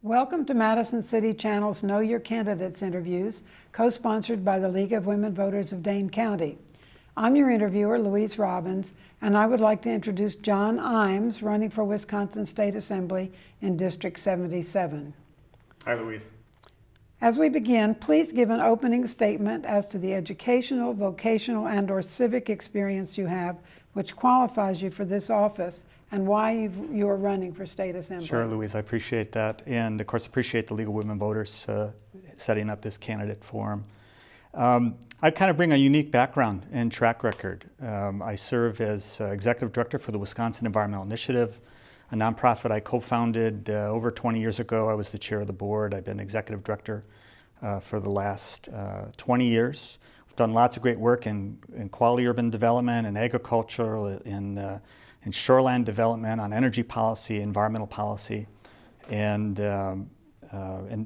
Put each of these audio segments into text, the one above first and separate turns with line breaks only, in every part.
Welcome to Madison City Channel's Know Your Candidates interviews, co-sponsored by the League of Women Voters of Dane County. I'm your interviewer, Louise Robbins, and I would like to introduce John Imes, running for Wisconsin State Assembly in District 77.
Hi, Louise.
As we begin, please give an opening statement as to the educational, vocational, and/or civic experience you have, which qualifies you for this office, and why you are running for State Assembly.
Sure, Louise, I appreciate that. And of course, appreciate the League of Women Voters setting up this candidate forum. I kind of bring a unique background and track record. I serve as Executive Director for the Wisconsin Environmental Initiative, a nonprofit I co-founded over 20 years ago. I was the chair of the board. I've been Executive Director for the last 20 years. We've done lots of great work in quality urban development and agriculture, in shoreline development, on energy policy, environmental policy, and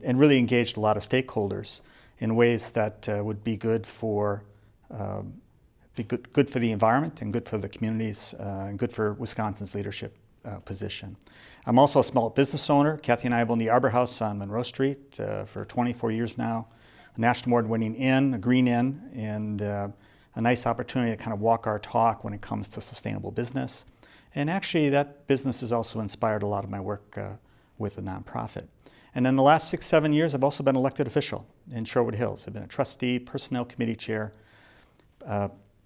really engaged a lot of stakeholders in ways that would be good for the environment and good for the communities and good for Wisconsin's leadership position. I'm also a small business owner. Kathy and I have owned the Arbor House on Monroe Street for 24 years now. A national award-winning inn, a green inn, and a nice opportunity to kind of walk our talk when it comes to sustainable business. And actually, that business has also inspired a lot of my work with the nonprofit. And in the last 6-7 years, I've also been an elected official in Sherwood Hills. I've been a trustee, personnel committee chair,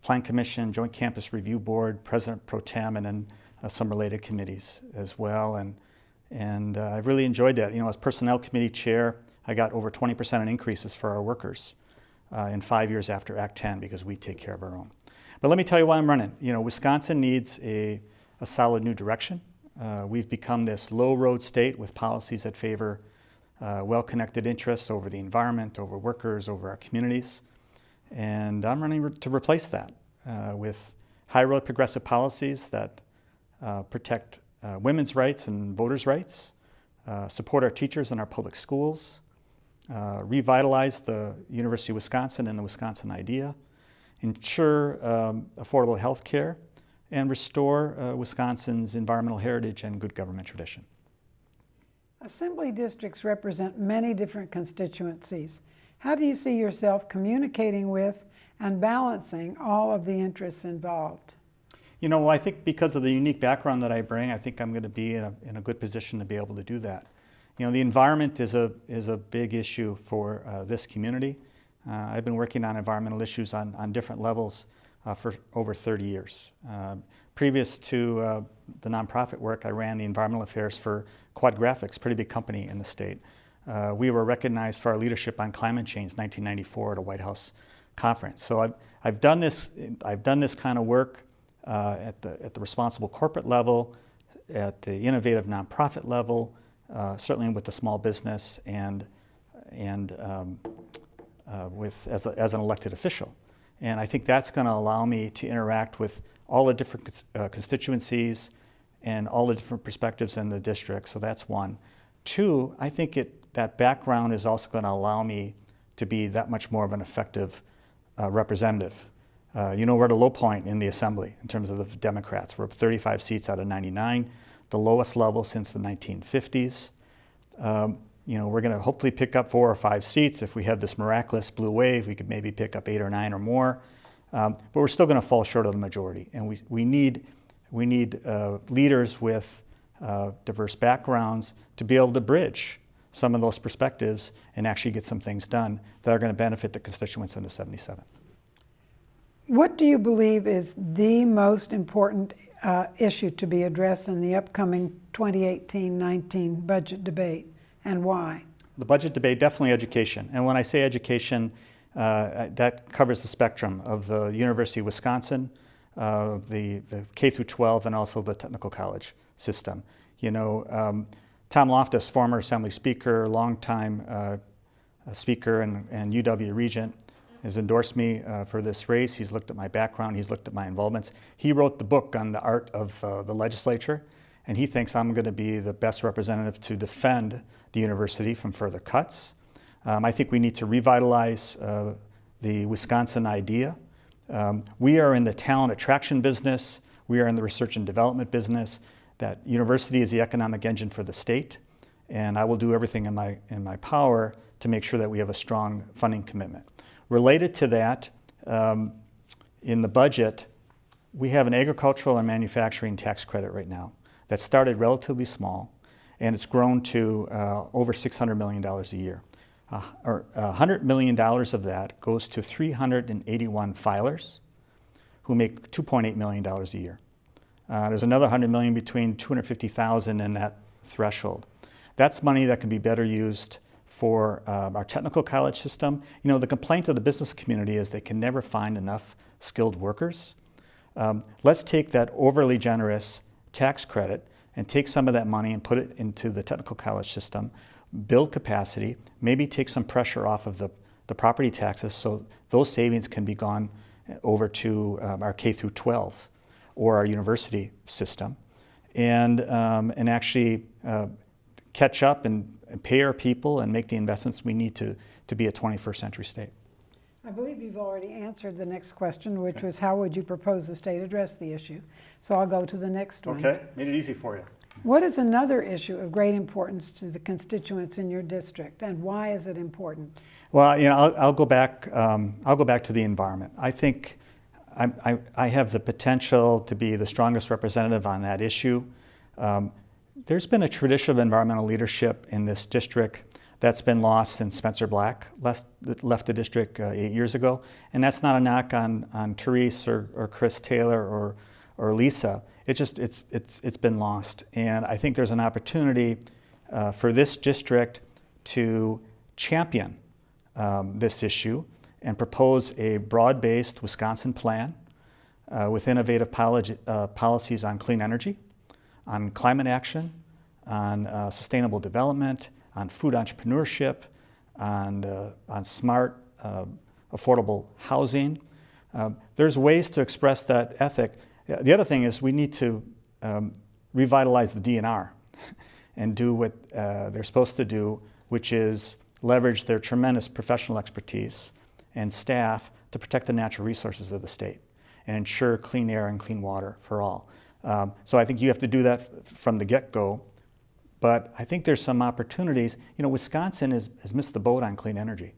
plan commission, joint campus review board, president pro tem, and then some related committees as well. And I've really enjoyed that. You know, as personnel committee chair, I got over 20% in increases for our workers in 5 years after Act 10 because we take care of our own. But let me tell you why I'm running. You know, Wisconsin needs a solid new direction. We've become this low road state with policies that favor well-connected interests over the environment, over workers, over our communities. And I'm running to replace that with high road progressive policies that protect women's rights and voters' rights, support our teachers in our public schools, revitalize the University of Wisconsin and the Wisconsin idea, ensure affordable health care, and restore Wisconsin's environmental heritage and good government tradition.
Assembly districts represent many different constituencies. How do you see yourself communicating with and balancing all of the interests involved?
You know, I think because of the unique background that I bring, I think I'm going to be in a good position to be able to do that. You know, the environment is a big issue for this community. I've been working on environmental issues on different levels for over 30 years. Previous to the nonprofit work, I ran the environmental affairs for Quad Graphics, pretty big company in the state. We were recognized for our leadership on climate change, 1994 at a White House conference. So I've done this kind of work at the responsible corporate level, at the innovative nonprofit level, certainly with the small business, and as an elected official. And I think that's going to allow me to interact with all the different constituencies and all the different perspectives in the district. So that's one. Two, I think that background is also going to allow me to be that much more of an effective representative. You know, we're at a low point in the Assembly in terms of the Democrats. We're up 35 seats out of 99, the lowest level since the 1950s. You know, we're going to hopefully pick up 4 or 5 seats. If we have this miraculous blue wave, we could maybe pick up 8 or 9 or more. But we're still going to fall short of the majority. And we need leaders with diverse backgrounds to be able to bridge some of those perspectives and actually get some things done that are going to benefit the constituents in the 77.
What do you believe is the most important issue to be addressed in the upcoming 2018-19 budget debate, and why?
The budget debate, definitely education. And when I say education, that covers the spectrum of the University of Wisconsin, the K through 12, and also the technical college system. You know, Tom Loftus, former Assembly Speaker, longtime Speaker and UW Regent, has endorsed me for this race. He's looked at my background, he's looked at my involvements. He wrote the book on the art of the legislature, and he thinks I'm going to be the best representative to defend the university from further cuts. I think we need to revitalize the Wisconsin idea. We are in the talent attraction business. We are in the research and development business. That university is the economic engine for the state. and I will do everything in my power to make sure that we have a strong funding commitment. Related to that, in the budget, we have an agricultural and manufacturing tax credit right now that started relatively small, and it's grown to over $600 million a year. $100 million of that goes to 381 filers who make $2.8 million a year. There's another $100 million between $250,000 and that threshold. That's money that can be better used for our technical college system. You know, the complaint of the business community is they can never find enough skilled workers. Let's take that overly generous tax credit and take some of that money and put it into the technical college system, build capacity, maybe take some pressure off of the property taxes so those savings can be gone over to our K through 12 or our university system, and actually catch up and pay our people and make the investments we need to be a 21st century state.
I believe you've already answered the next question, which was how would you propose the state address the issue? So I'll go to the next one.
Okay, made it easy for you.
What is another issue of great importance to the constituents in your district, and why is it important?
Well, you know, I'll go back. I'll go back to the environment. I think I have the potential to be the strongest representative on that issue. There's been a tradition of environmental leadership in this district that's been lost since Spencer Black left the district 8 years ago, and that's not a knock on Therese or Chris Taylor or Lisa. It's been lost, and I think there's an opportunity for this district to champion this issue and propose a broad-based Wisconsin plan with innovative policies on clean energy, on climate action, on sustainable development, on food entrepreneurship, on smart, affordable housing. There's ways to express that ethic. The other thing is we need to revitalize the DNR and do what they're supposed to do, which is leverage their tremendous professional expertise and staff to protect the natural resources of the state and ensure clean air and clean water for all. So I think you have to do that from the get-go. But I think there's some opportunities. You know, Wisconsin has missed the boat on clean energy.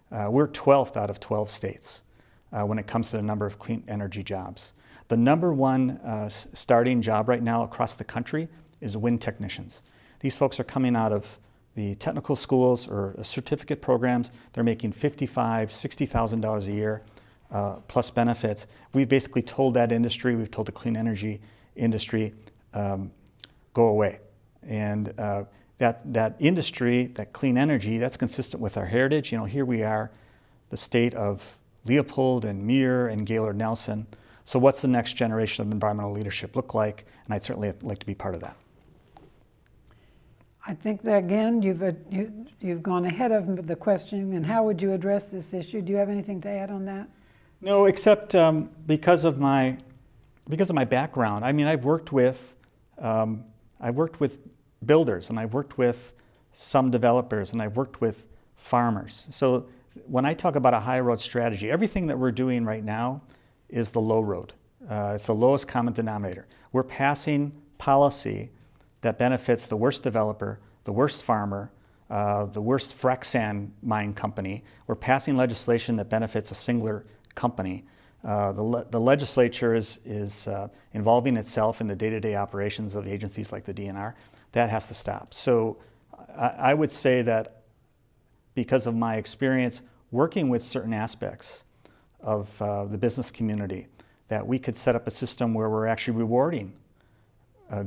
We're 12th out of 12 states when it comes to the number of clean energy jobs. The number one starting job right now across the country is wind technicians. These folks are coming out of the technical schools or certificate programs. They're making $55,000, $60,000 a year plus benefits. We've basically told that industry, we've told the clean energy industry, go away. And that industry, that clean energy, that's consistent with our heritage. You know, here we are, the state of Leopold and Muir and Gaylord Nelson. So what's the next generation of environmental leadership look like? And I'd certainly like to be part of that.
I think that, again, you've gone ahead of the question, and how would you address this issue? Do you have anything to add on that?
No, except because of my background. I mean, I've worked with builders, and I've worked with some developers, and I've worked with farmers. So when I talk about a high road strategy, everything that we're doing right now is the low road. It's the lowest common denominator. We're passing policy that benefits the worst developer, the worst farmer, the worst frac sand mine company. We're passing legislation that benefits a singular company. The legislature is involving itself in the day-to-day operations of agencies like the DNR. That has to stop. So I would say that because of my experience working with certain aspects of the business community, that we could set up a system where we're actually rewarding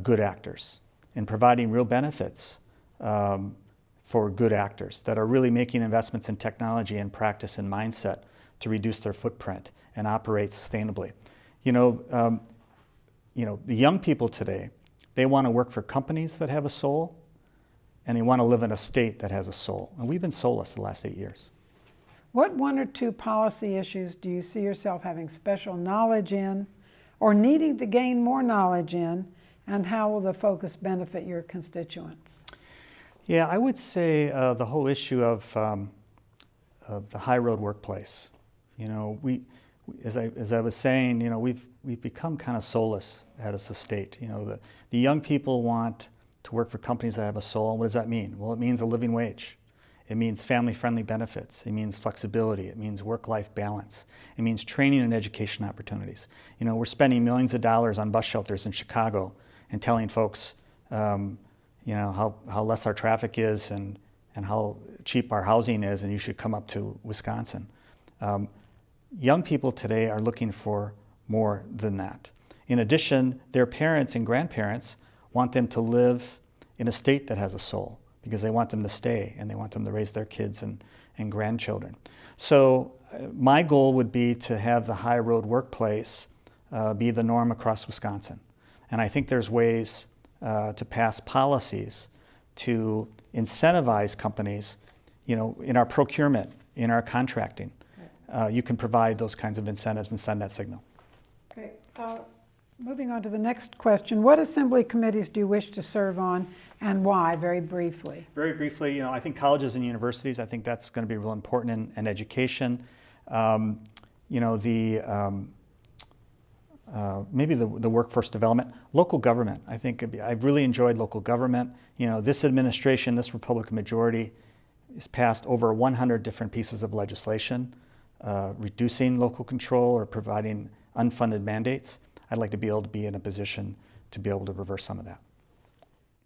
good actors and providing real benefits for good actors that are really making investments in technology and practice and mindset to reduce their footprint and operate sustainably. You know, the young people today, they want to work for companies that have a soul, and they want to live in a state that has a soul. And we've been soulless the last 8 years.
What one or two policy issues do you see yourself having special knowledge in or needing to gain more knowledge in, and how will the focus benefit your constituents?
Yeah, I would say the whole issue of the high road workplace. You know, as I was saying, you know, we've become kind of soulless as a state. You know, the young people want to work for companies that have a soul. And what does that mean? Well, it means a living wage. It means family-friendly benefits. It means flexibility. It means work-life balance. It means training and education opportunities. You know, we're spending millions of dollars on bus shelters in Chicago and telling folks, you know, how less our traffic is and how cheap our housing is, and you should come up to Wisconsin. Young people today are looking for more than that. In addition, their parents and grandparents want them to live in a state that has a soul, because they want them to stay and they want them to raise their kids and grandchildren. So my goal would be to have the Highroad workplace be the norm across Wisconsin. And I think there's ways to pass policies to incentivize companies, you know, in our procurement, in our contracting. You can provide those kinds of incentives and send that signal.
Okay. Moving on to the next question, what assembly committees do you wish to serve on and why, very briefly?
Very briefly, you know, I think colleges and universities, I think that's going to be real important in education. You know, maybe the workforce development. Local government, I think I've really enjoyed local government. You know, this administration, this Republican majority has passed over 100 different pieces of legislation, reducing local control or providing unfunded mandates. I'd like to be able to be in a position to be able to reverse some of that.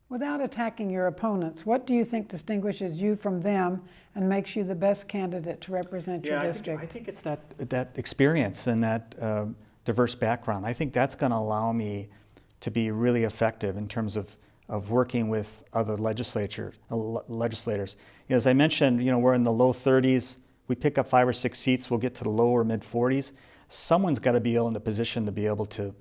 Without attacking your opponents, what do you think distinguishes you from them and makes you the best candidate to represent your district?
I think it's that experience and that diverse background. I think that's going to allow me to be really effective in terms of working with other legislators. You know, as I mentioned, you know, we're in the low 30s. We pick up 5 or 6 seats, we'll get to the low or mid 40s. Someone's got to be in a position to be able to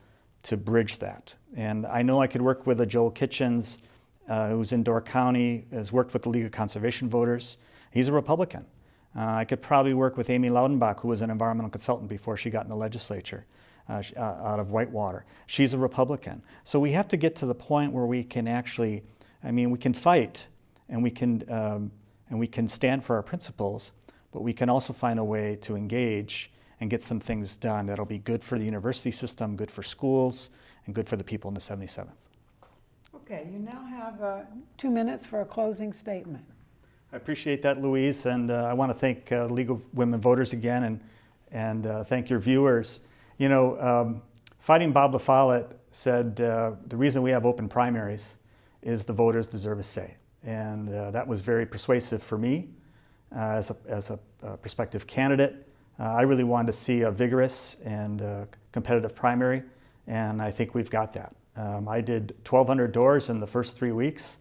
bridge that. And I know I could work with a Joel Kitchens, who's in Door County, has worked with the League of Conservation Voters. He's a Republican. I could probably work with Amy Laudenbach, who was an environmental consultant before she got in the legislature, out of Whitewater. She's a Republican. So we have to get to the point where we can actually, I mean, we can fight and we can stand for our principles, but we can also find a way to engage and get some things done that'll be good for the university system, good for schools, and good for the people in the 77th.
Okay, you now have 2 minutes for a closing statement.
I appreciate that, Louise, and I want to thank League of Women Voters again, and thank your viewers. You know, Fighting Bob LaFollette said the reason we have open primaries is the voters deserve a say, and that was very persuasive for me as a prospective candidate. I really wanted to see a vigorous and competitive primary, and I think we've got that. I did 1,200 doors in the first 3 weeks.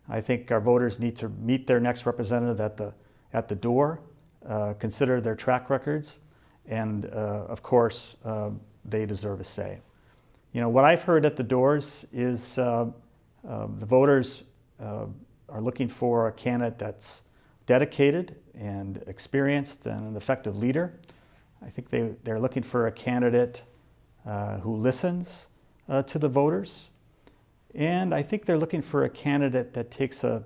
I think our voters need to meet their next representative at the door, consider their track records, and of course, they deserve a say. You know, what I've heard at the doors is the voters are looking for a candidate that's dedicated and experienced and an effective leader. I think they're looking for a candidate who listens to the voters. And I think they're looking for a candidate that takes a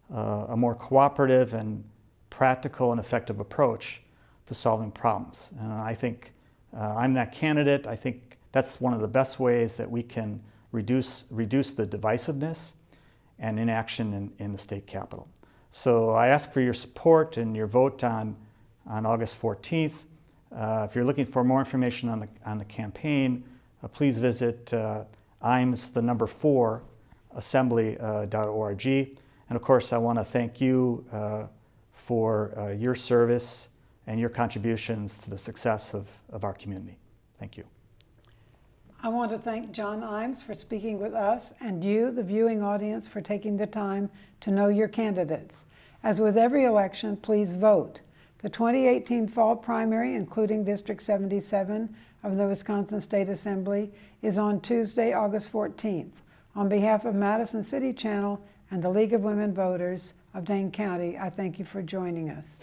more cooperative and practical and effective approach to solving problems. And I think I'm that candidate. I think that's one of the best ways that we can reduce the divisiveness and inaction in the state capitol. So I ask for your support and your vote on August 14th. If you're looking for more information on the campaign, please visit Imes, the number 4, assembly.org. And of course, I want to thank you for your service and your contributions to the success of our community. Thank you.
I want to thank John Imes for speaking with us and you, the viewing audience, for taking the time to know your candidates. As with every election, please vote. The 2018 fall primary, including District 77 of the Wisconsin State Assembly, is on Tuesday, August 14th. On behalf of Madison City Channel and the League of Women Voters of Dane County, I thank you for joining us.